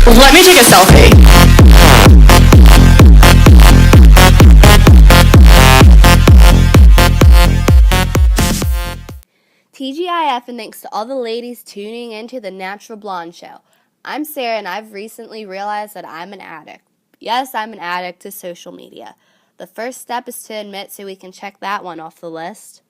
Let me take a selfie. TGIF, and thanks to all the ladies tuning into the Natural Blonde Show. I'm Sarah, and I've recently realized that I'm an addict. Yes, I'm an addict to social media. The first step is to admit so we can check that one off the list.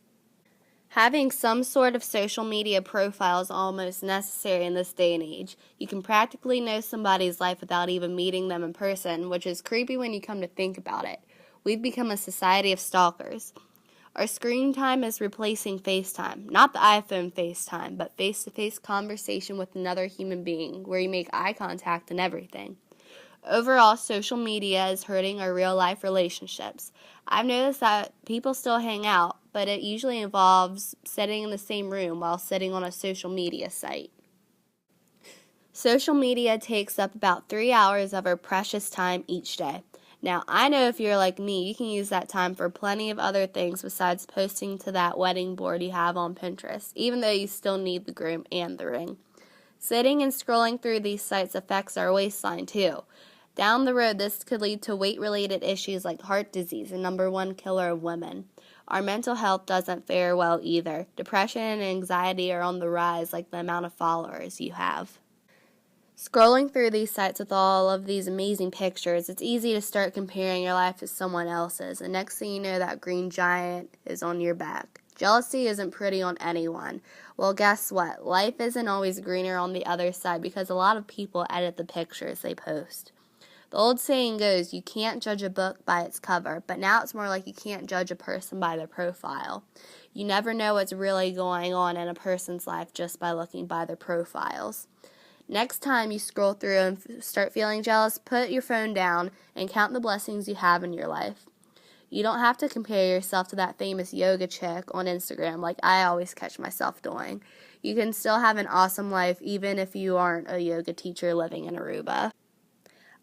Having some sort of social media profile is almost necessary in this day and age. You can practically know somebody's life without even meeting them in person, which is creepy when you come to think about it. We've become a society of stalkers. Our screen time is replacing FaceTime. Not the iPhone FaceTime, but face-to-face conversation with another human being where you make eye contact and everything. Overall, social media is hurting our real-life relationships. I've noticed that people still hang out, but it usually involves sitting in the same room while sitting on a social media site. Social media takes up about 3 hours of our precious time each day. Now, I know if you're like me, you can use that time for plenty of other things besides posting to that wedding board you have on Pinterest, even though you still need the groom and the ring. Sitting and scrolling through these sites affects our waistline too. Down the road, this could lead to weight-related issues like heart disease, the #1 killer of women. Our mental health doesn't fare well either. Depression and anxiety are on the rise like the amount of followers you have. Scrolling through these sites with all of these amazing pictures, it's easy to start comparing your life to someone else's, and next thing you know, that green giant is on your back. Jealousy isn't pretty on anyone. Well, guess what? Life isn't always greener on the other side because a lot of people edit the pictures they post. The old saying goes, you can't judge a book by its cover, but now it's more like you can't judge a person by their profile. You never know what's really going on in a person's life just by looking by their profiles. Next time you scroll through and start feeling jealous, put your phone down and count the blessings you have in your life. You don't have to compare yourself to that famous yoga chick on Instagram like I always catch myself doing. You can still have an awesome life even if you aren't a yoga teacher living in Aruba.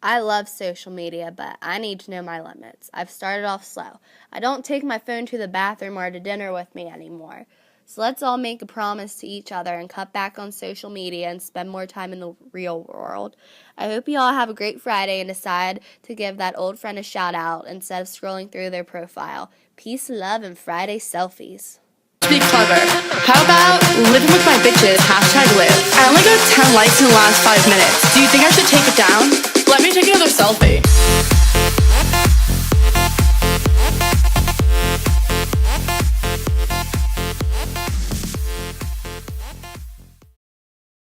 I love social media, but I need to know my limits. I've started off slow. I don't take my phone to the bathroom or to dinner with me anymore. So let's all make a promise to each other and cut back on social media and spend more time in the real world. I hope you all have a great Friday and decide to give that old friend a shout out instead of scrolling through their profile. Peace, love, and Friday selfies. Be clever. How about living with my bitches, #live. I only got 10 likes in the last 5 minutes. Do you think I should take it down? Let me take another selfie.